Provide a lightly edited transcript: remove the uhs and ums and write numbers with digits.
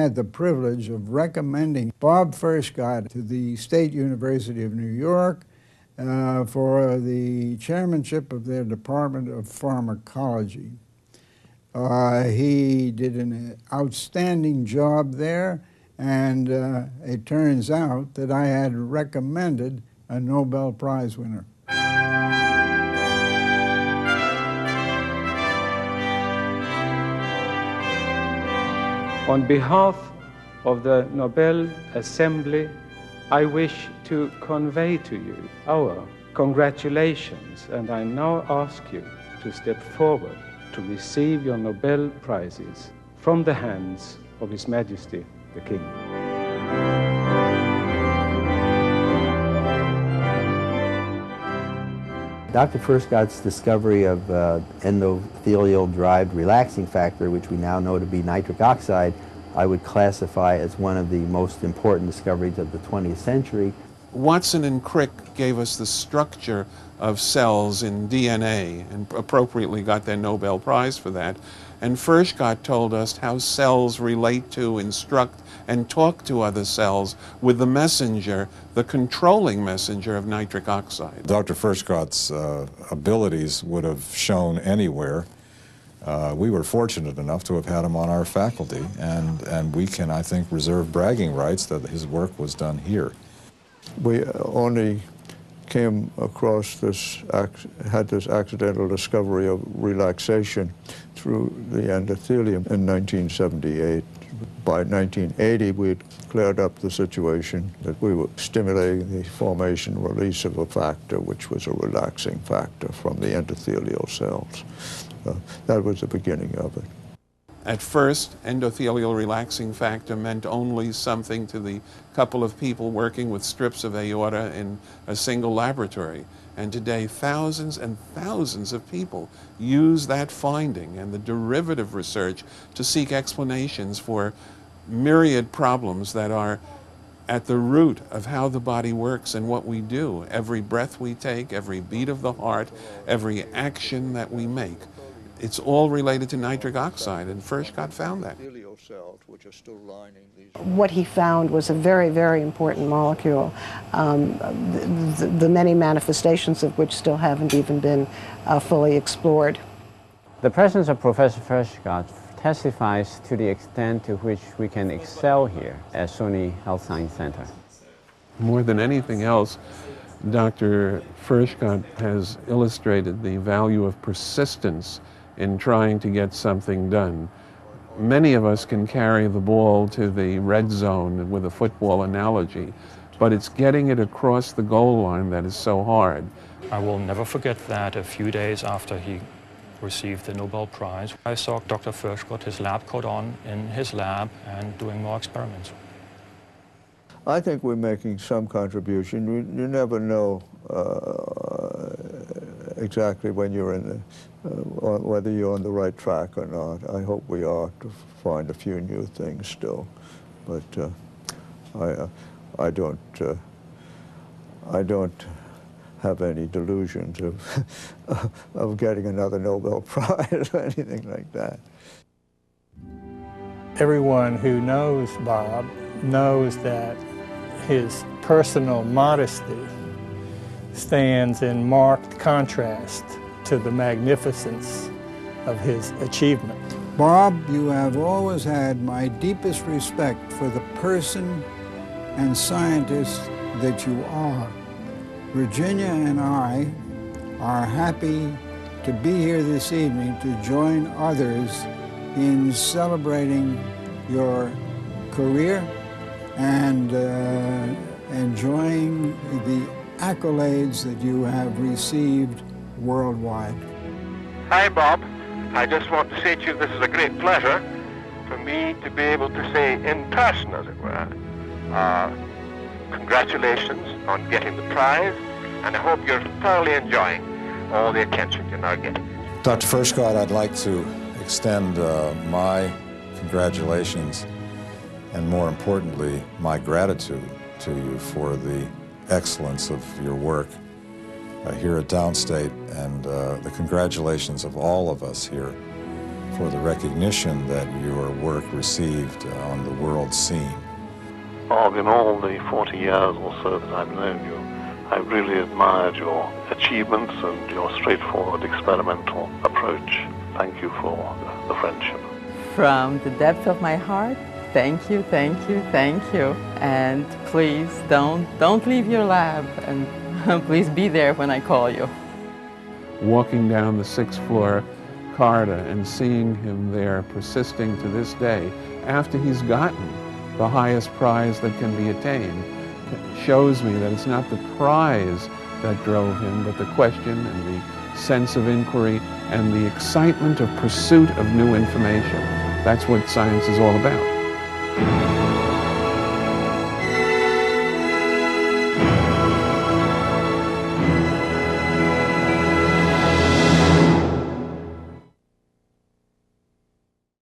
had the privilege of recommending Bob Furchgott to the State University of New York for the chairmanship of their Department of Pharmacology. He did an outstanding job there, and it turns out that I had recommended a Nobel Prize winner. On behalf of the Nobel Assembly, I wish to convey to you our congratulations, and I now ask you to step forward to receive your Nobel Prizes from the hands of His Majesty the King. Dr. Furchgott's discovery of endothelial-derived relaxing factor, which we now know to be nitric oxide, I would classify as one of the most important discoveries of the 20th century. Watson and Crick gave us the structure of cells in DNA and appropriately got their Nobel Prize for that. And Furchgott told us how cells relate to, instruct, and talk to other cells with the messenger, the controlling messenger of nitric oxide. Dr. Furchgott's abilities would have shown anywhere. We were fortunate enough to have had him on our faculty, and we can, I think, reserve bragging rights that his work was done here. We only came across this, had this accidental discovery of relaxation through the endothelium in 1978. By 1980, we had cleared up the situation that we were stimulating the formation and release of a factor, which was a relaxing factor from the endothelial cells. That was the beginning of it. At first, endothelial relaxing factor meant only something to the couple of people working with strips of aorta in a single laboratory. And today, thousands and thousands of people use that finding and the derivative research to seek explanations for myriad problems that are at the root of how the body works and what we do. Every breath we take, every beat of the heart, every action that we make. It's all related to nitric oxide, and Furchgott found that. What he found was a very, very important molecule, the many manifestations of which still haven't even been fully explored. The presence of Professor Furchgott testifies to the extent to which we can excel here at SUNY Health Science Center. More than anything else, Dr. Furchgott has illustrated the value of persistence in trying to get something done. Many of us can carry the ball to the red zone with a football analogy, but it's getting it across the goal line that is so hard. I will never forget that a few days after he received the Nobel Prize, I saw Dr. Furchgott, his lab coat on, in his lab and doing more experiments. I think we're making some contribution. You never know exactly when you're in the, whether you're on the right track or not. I hope we are, to find a few new things still, but I don't have any delusions of getting another Nobel Prize or anything like that. Everyone who knows Bob knows that his personal modesty stands in marked contrast to the magnificence of his achievement. Bob, you have always had my deepest respect for the person and scientist that you are. Virginia and I are happy to be here this evening to join others in celebrating your career and enjoying the accolades that you have received worldwide. Hi, Bob. I just want to say to you this is a great pleasure for me to be able to say in person, as it were, congratulations on getting the prize, and I hope you're thoroughly enjoying all the attention you're now getting. Dr. Furchgott, I'd like to extend my congratulations and, more importantly, my gratitude to you for the excellence of your work here at Downstate, and the congratulations of all of us here for the recognition that your work received on the world scene. In all the 40 years or so that I've known you, I've really admired your achievements and your straightforward experimental approach. Thank you for the friendship. From the depth of my heart, thank you, thank you, thank you. And please don't leave your lab, and please be there when I call you. Walking down the 6th floor corridor and seeing him there persisting to this day after he's gotten the highest prize that can be attained shows me that it's not the prize that drove him, but the question and the sense of inquiry and the excitement of pursuit of new information. That's what science is all about.